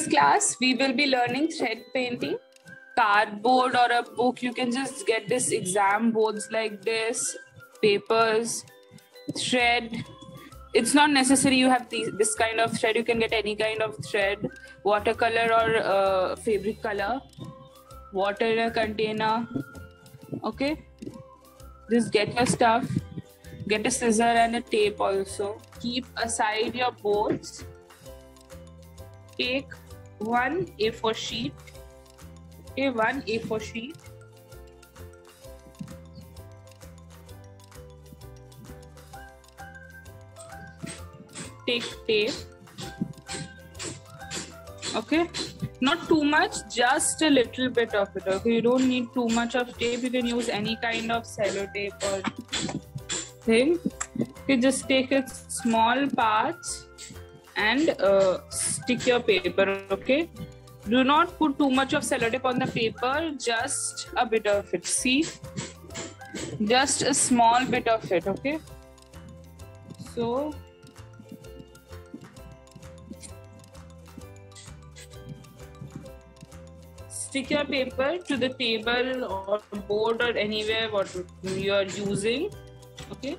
class, we will be learning thread painting. Cardboard or a book, you can just get this exam boards like this, papers, thread. It's not necessary you have this kind of thread. You can get any kind of thread, watercolor or fabric color, water in a container. Okay, just get your stuff. Get a scissor and a tape also. Keep aside your boards. Take one A4 sheet. Okay, one A4 sheet. Take tape. Okay, not too much, just a little bit of it. Okay, you don't need too much of tape. You can use any kind of sellotape or thing. Okay, just take it small parts and stick your paper. Okay, do not put too much of sellotape on the paper, just a bit of it. See, just a small bit of it. Okay, so stick your paper to the table or board or anywhere what you are using. Okay.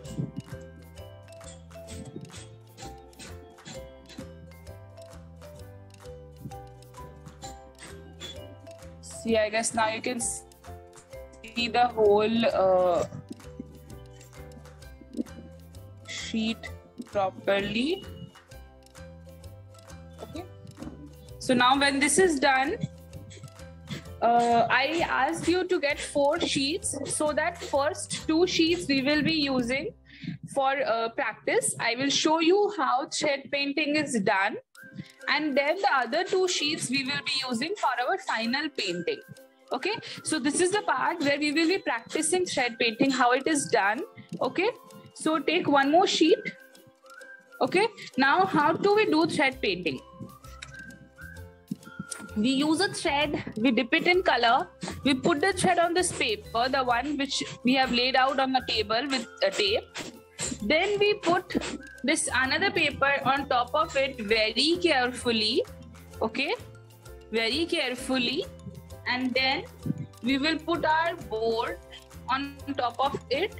See, I guess now you can see the whole sheet properly. Okay. So now when this is done, I asked you to get 4 sheets, so that first 2 sheets we will be using for practice. I will show you how thread painting is done, and then the other 2 sheets we will be using for our final painting. Okay, so this is the part where we will be practicing thread painting, how it is done. Okay, so take one more sheet. Okay, now how do we do thread painting? We use a thread, we dip it in color, we put the thread on this paper, the one which we have laid out on the table with a tape. Then we put this another paper on top of it very carefully. Okay, very carefully. And then we will put our board on top of it.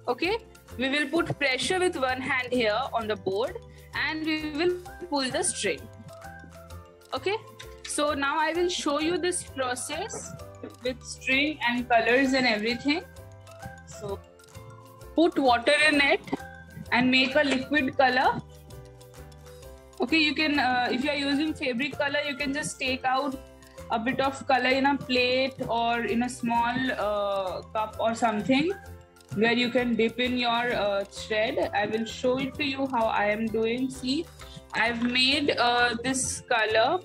Okay, we will put pressure with one hand here on the board and we will pull the string. Okay, so now I will show you this process with string and colors and everything. So put water in it and make a liquid color. Okay, you can, if you are using fabric color, you can just take out a bit of color in a plate or in a small cup or something where you can dip in your thread. I will show it to you how I am doing. See, I've made this color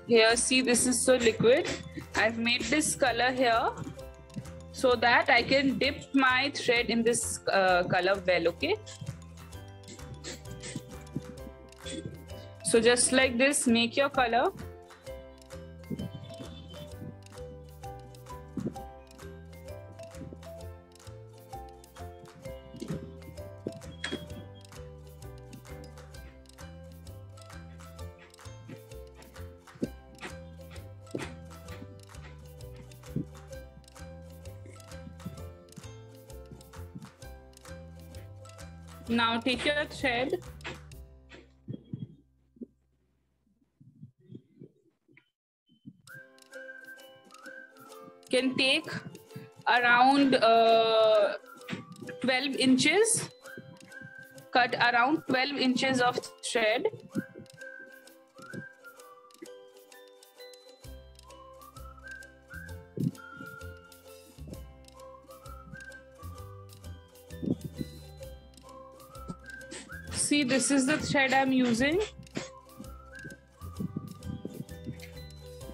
here. See, this is so liquid. I've made this color here so that I can dip my thread in this color well. Okay, so just like this, make your color. Now take your thread. Can take around 12 inches. Cut around 12 inches of thread. See, this is the thread I'm using.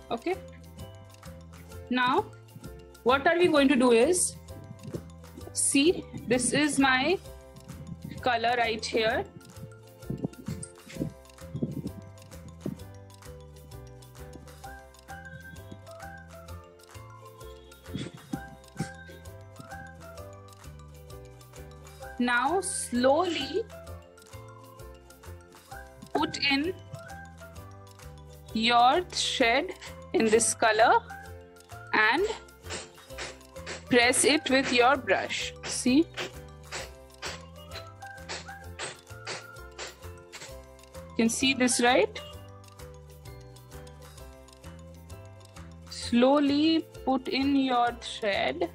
Okay. Now, what are we going to do is, see, this is my color right here. Now, slowly put in your thread in this color and press it with your brush. See? You can see this, right? Slowly put in your thread.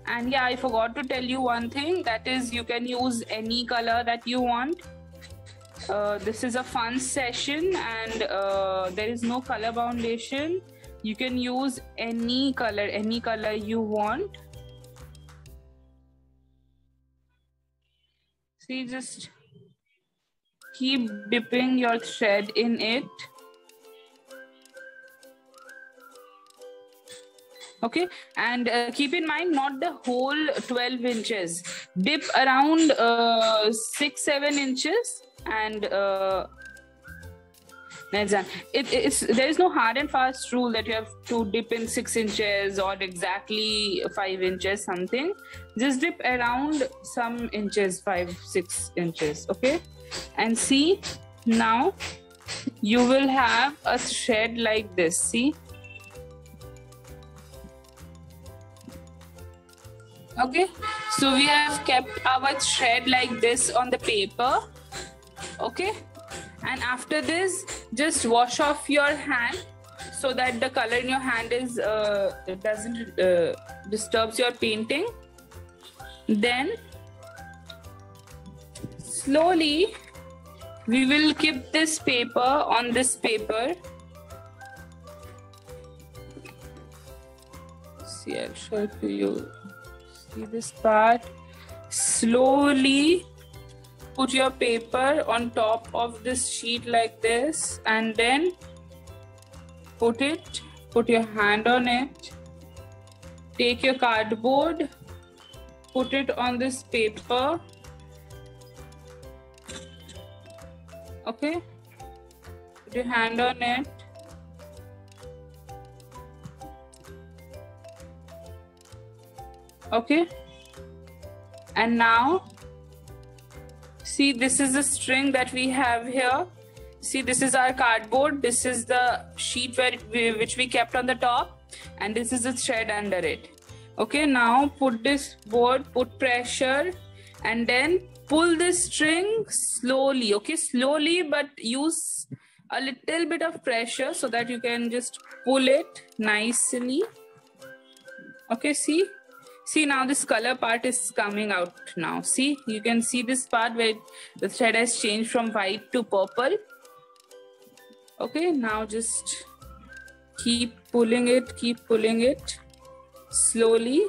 And yeah, I forgot to tell you one thing, that is you can use any color that you want. This is a fun session and there is no color foundation. You can use any color you want. See, just keep dipping your thread in it. Okay, and keep in mind, not the whole 12 inches. Dip around 6-7 inches and that's done. There is no hard and fast rule that you have to dip in 6 inches or exactly 5 inches something. Just dip around some inches, 5-6 inches. Okay, and see, now you will have a thread like this. See? Okay, so we have kept our thread like this on the paper. Okay, and after this, just wash off your hand so that the color in your hand is it doesn't disturbs your painting. Then slowly we will keep this paper on this paper. See, I'll show it to you. See this part? Slowly put your paper on top of this sheet like this and then put your hand on it. Take your cardboard, put it on this paper. Okay? Put your hand on it. Okay, and now see, this is the string that we have here. See, this is our cardboard, this is the sheet which we kept on the top, and this is the thread under it. Okay, now put this board, put pressure, and then pull this string slowly. Okay, slowly, but use a little bit of pressure so that you can just pull it nicely. Okay, see? See, now this color part is coming out now. See, you can see this part where the thread has changed from white to purple. Okay, now just keep pulling it slowly.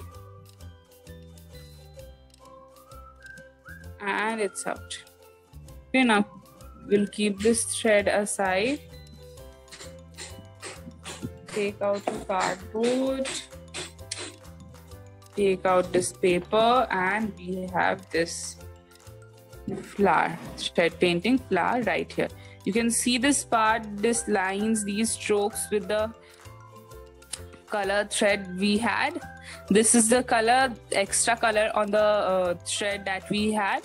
And it's out. Okay, now we'll keep this thread aside. Take out the cardboard. Take out this paper and we have this flower, thread painting flower right here. You can see this part, these lines, these strokes with the color thread we had. This is the color, extra color on the thread that we had.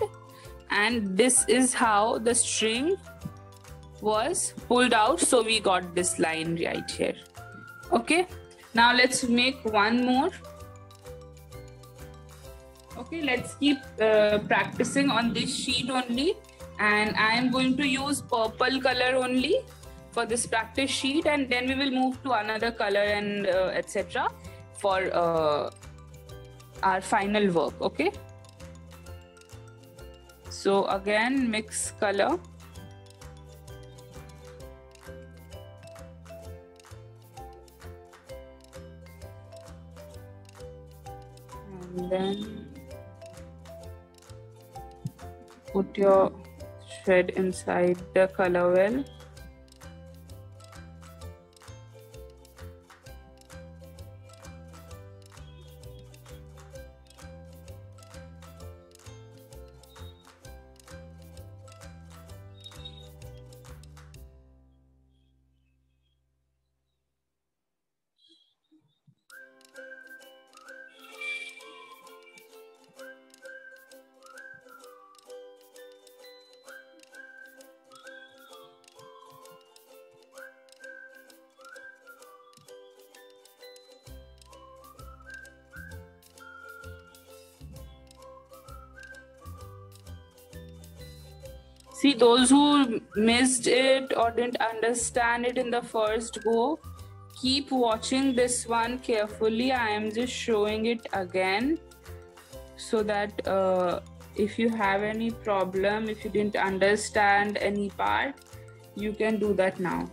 And this is how the string was pulled out. So we got this line right here. Okay, now let's make one more. Okay, let's keep practicing on this sheet only, and I am going to use purple color only for this practice sheet, and then we will move to another color and etc. for our final work. Okay, so again, mix color. And then put your thread inside the color well. See, those who missed it or didn't understand it in the first go, keep watching this one carefully. I am just showing it again so that if you have any problem, if you didn't understand any part, you can do that now.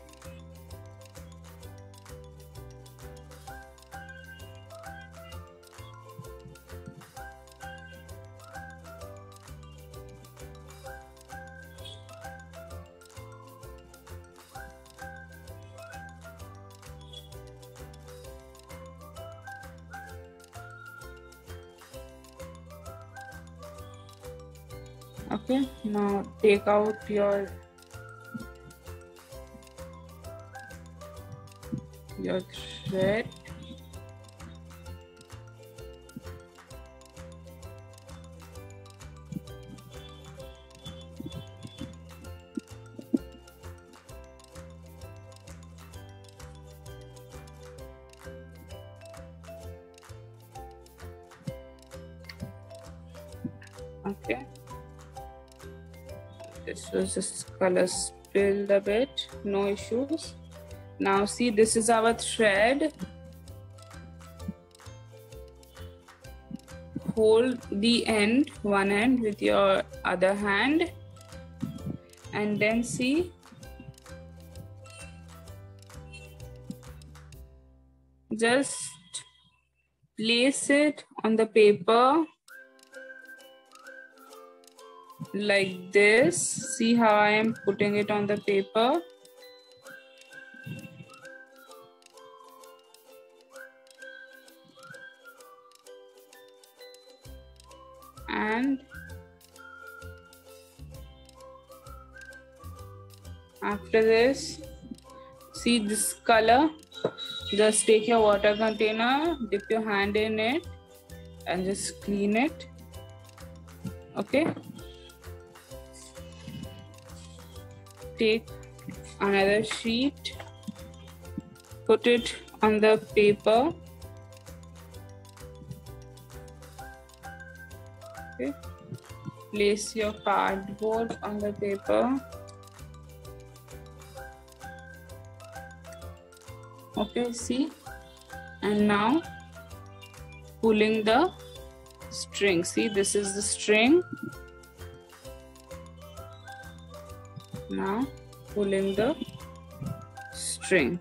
Okay, now take out your thread. Okay. This was just color spilled a bit, no issues. Now see, this is our thread. Hold the end, one end with your other hand, and then see, just place it on the paper like this. See how I am putting it on the paper. And after this, see this color, just take your water container, dip your hand in it and just clean it. Okay, take another sheet, put it on the paper. Okay, place your cardboard on the paper. Okay, see, and now pulling the string. See, this is the string. Now pulling the string.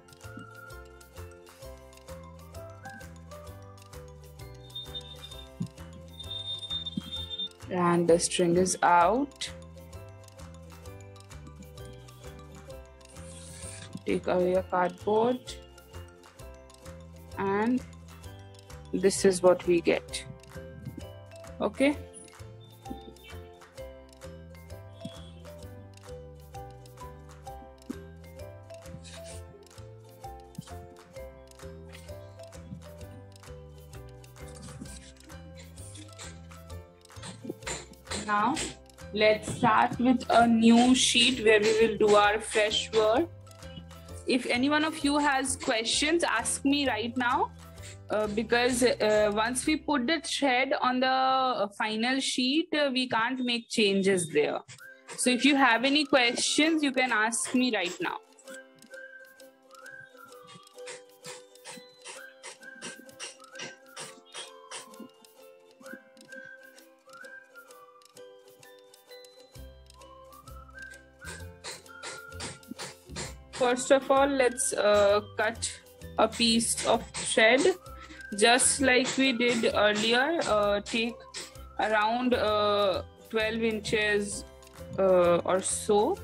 And the string is out. Take away your cardboard. And this is what we get. Okay. Now let's start with a new sheet where we will do our fresh word. If any one of you has questions, ask me right now, because once we put the thread on the final sheet, we can't make changes there. So if you have any questions, you can ask me right now. First of all, let's cut a piece of thread just like we did earlier. Take around 12 inches or so.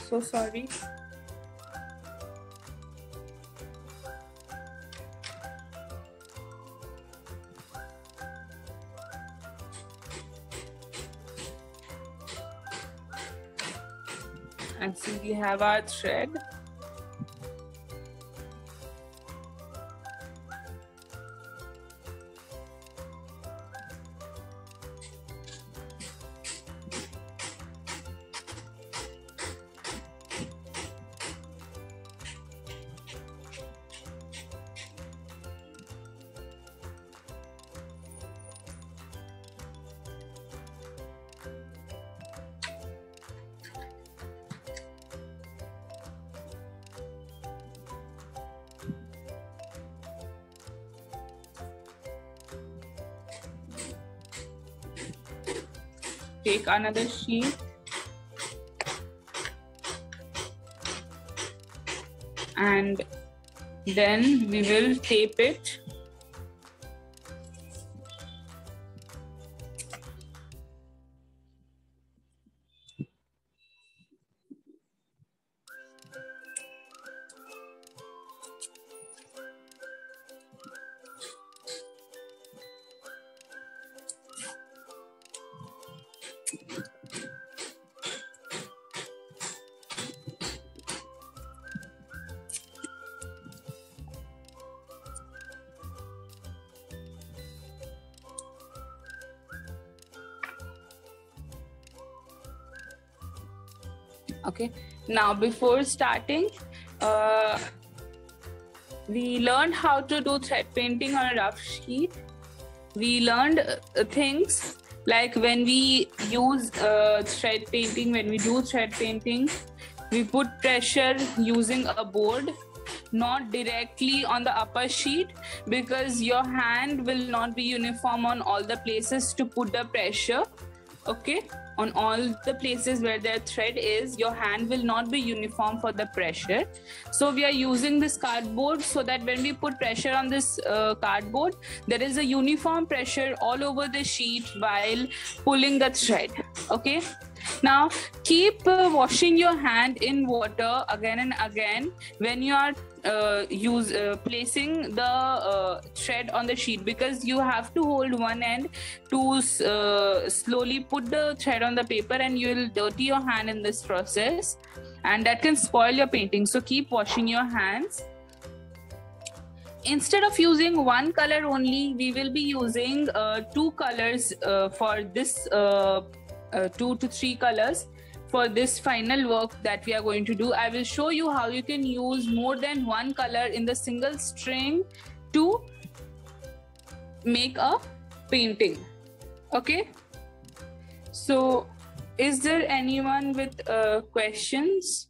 So sorry. And see, we have our thread. take another sheet and then we will tape it. Okay, now before starting, we learned how to do thread painting on a rough sheet. We learned things like when we use thread painting, when we do thread painting, we put pressure using a board, not directly on the upper sheet, because your hand will not be uniform on all the places to put the pressure. Okay, on all the places where the thread is, your hand will not be uniform for the pressure. So we are using this cardboard so that when we put pressure on this cardboard, there is a uniform pressure all over the sheet while pulling the thread. Okay, now keep washing your hand in water again and again when you are placing the thread on the sheet, because you have to hold one end to slowly put the thread on the paper, and you will dirty your hand in this process and that can spoil your painting. So keep washing your hands. Instead of using one color only, we will be using two colors for this 2 to 3 colors for this final work that we are going to do. I will show you how you can use more than one color in the single string to make a painting. Okay, so is there anyone with questions?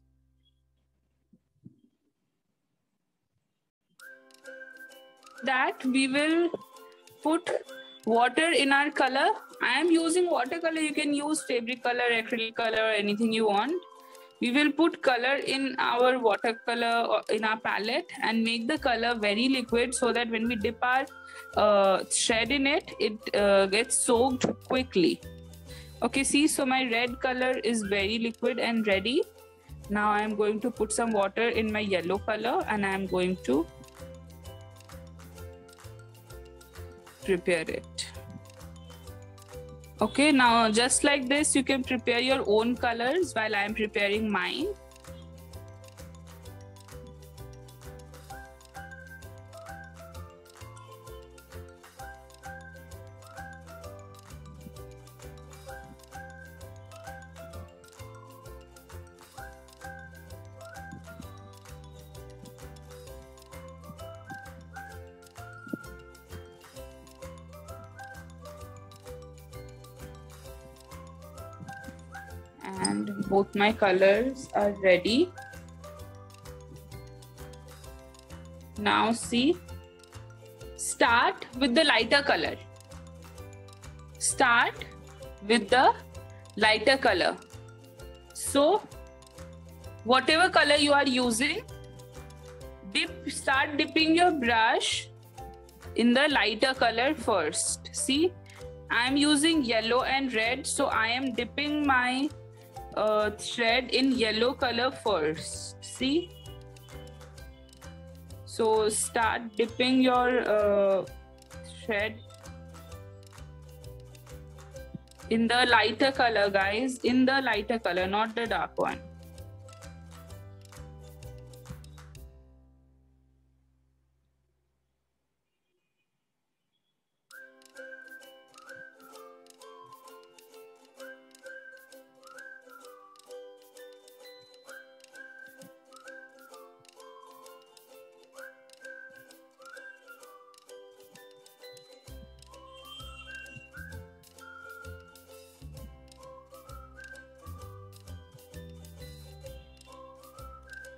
That we will put water in our color. I am using watercolor. You can use fabric color, acrylic color, anything you want. We will put color in our watercolor or in our palette and make the color very liquid so that when we dip our thread in it, it gets soaked quickly. Okay, see, so my red color is very liquid and ready. Now I am going to put some water in my yellow color and I am going to prepare it. Okay, now just like this, you can prepare your own colors while I am preparing mine. And both my colors are ready. Now see, start with the lighter color. Start with the lighter color. So whatever color you are using, start dipping your brush in the lighter color first. See, I am using yellow and red, so I am dipping my thread in yellow color first. See, so start dipping your thread in the lighter color, guys, in the lighter color, not the dark one.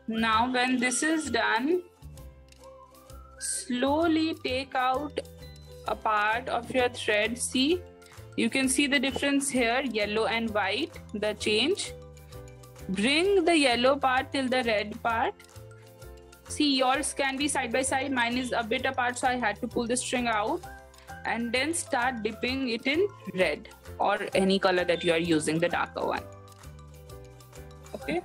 Now when this is done, slowly take out a part of your thread. See, You can see the difference here, yellow and white, the change. Bring the yellow part till the red part. See, yours can be side by side. Mine is a bit apart, so I had to pull the string out. And then start dipping it in red or any color that you are using, the darker one. Okay.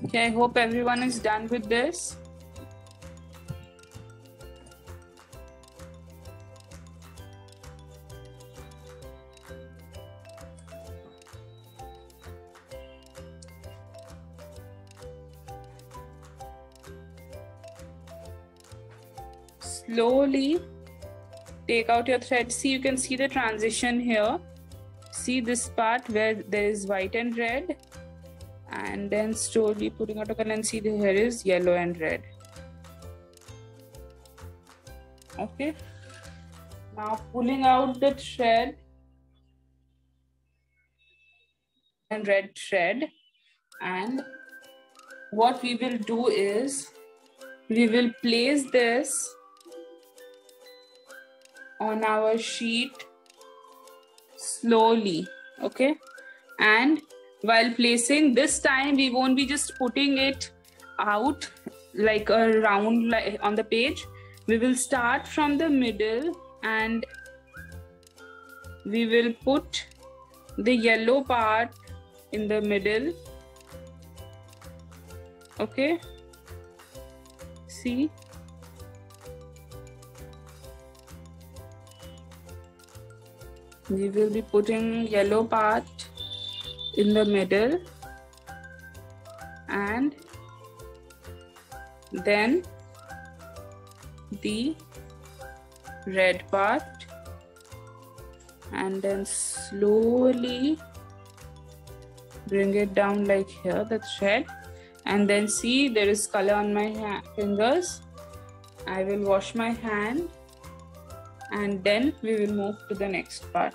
Okay, I hope everyone is done with this. Slowly take out your thread. See, you can see the transition here. See this part where there is white and red, and then slowly putting out a color, and see the here is yellow and red. Okay, now pulling out the thread and red thread, and what we will do is we will place this on our sheet slowly. Okay, and while placing, this time we won't be just putting it out like a round like on the page. We will start from the middle and we will put the yellow part in the middle. Okay, see, we will be putting yellow part in the middle, and then the red part, and then slowly bring it down like here, the thread, and then see there is color on my fingers. I will wash my hand and then we will move to the next part.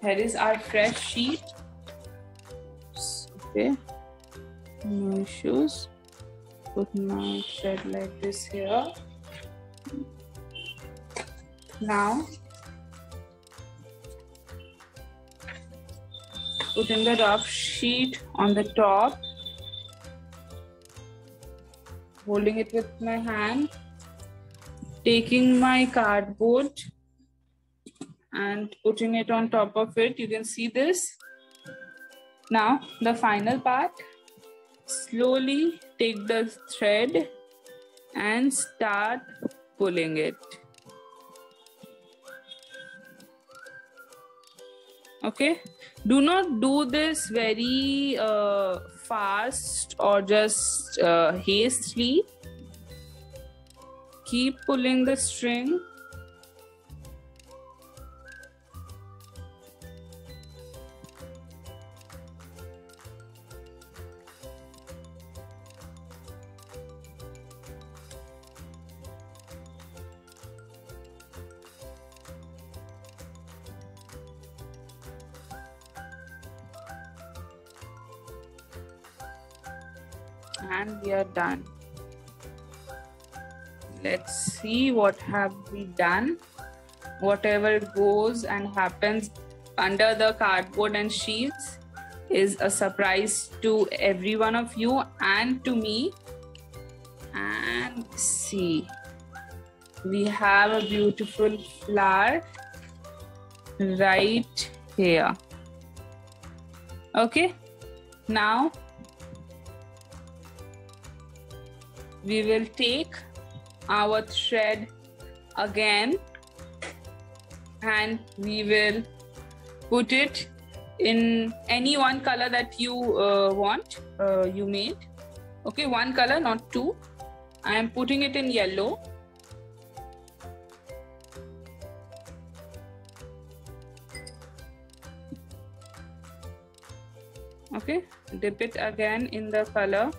Here is our fresh sheet. Okay, no issues. Put my thread like this here. Now, putting the rough sheet on the top, holding it with my hand, taking my cardboard and putting it on top of it. You can see this. Now the final part, slowly take the thread and start pulling it. Okay, do not do this very fast or just hastily. Keep pulling the string. And we are done. Let's see what have we done. Whatever goes and happens under the cardboard and sheets is a surprise to every one of you and to me. And see, we have a beautiful flower right here. Okay, now we will take our thread again and we will put it in any one color that you want, you made. Okay, one color, not two. I am putting it in yellow. Okay, dip it again in the color.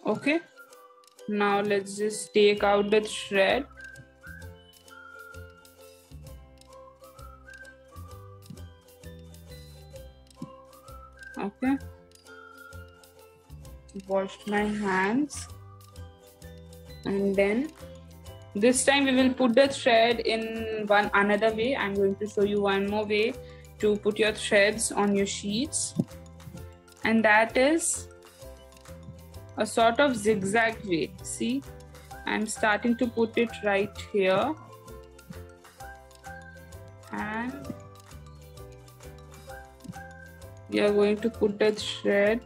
Okay, now let's just take out the thread. Okay, washed my hands, and then this time we will put the thread in another way. I'm going to show you one more way to put your threads on your sheets, and that is a sort of zigzag way. See, I'm starting to put it right here, and we are going to put the thread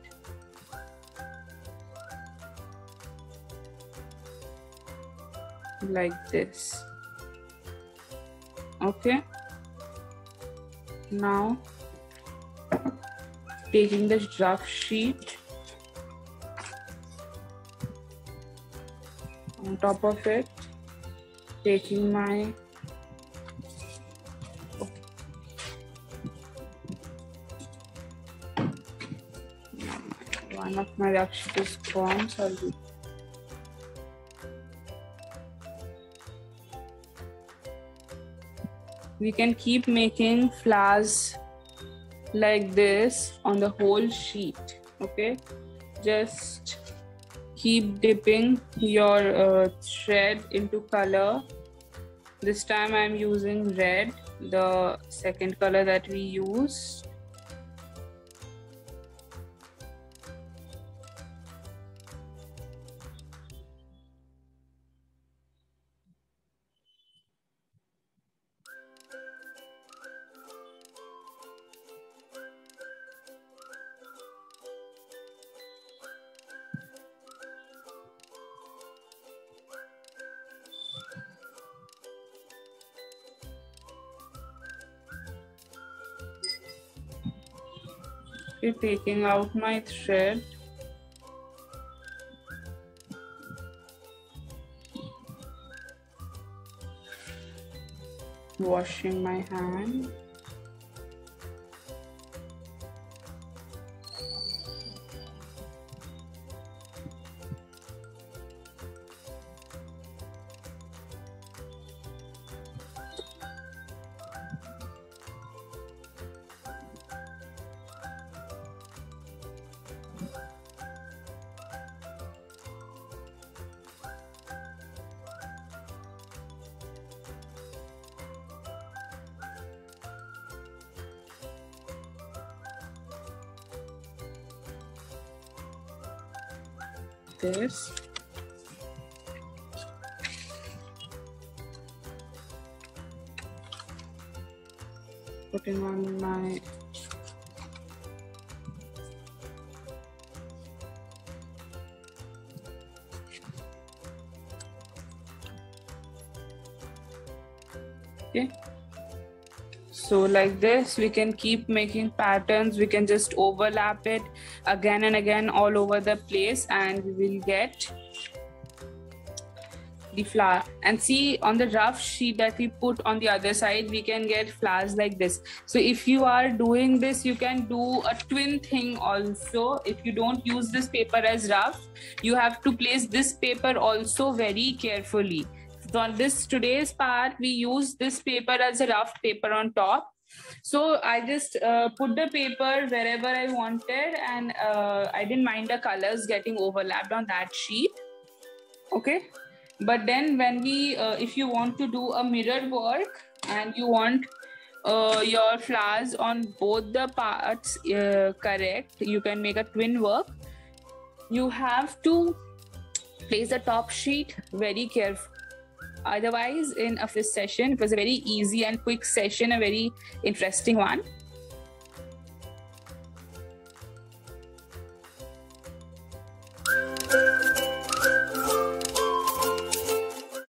like this. Okay, now taking the rough sheet, on top of it, taking my one of my rough sheet is gone. Sorry. We can keep making flowers like this on the whole sheet. Okay, just keep dipping your thread into color. This time I'm using red, the second color that we used. Okay, taking out my thread. Washing my hand. This. Putting on my okay. So like this, we can keep making patterns. We can just overlap it again and again all over the place, and we will get the flower. And see, on the rough sheet that we put on the other side, we can get flowers like this. So if you are doing this, you can do a twin thing also. If you don't use this paper as rough, you have to place this paper also very carefully. So on this today's part, we use this paper as a rough paper on top. So I just put the paper wherever I wanted, and I didn't mind the colors getting overlapped on that sheet. Okay, but then when we if you want to do a mirror work and you want your flowers on both the parts correct, you can make a twin work. You have to place the top sheet very carefully. Otherwise, in a fifth session, it was a very easy and quick session, a very interesting one.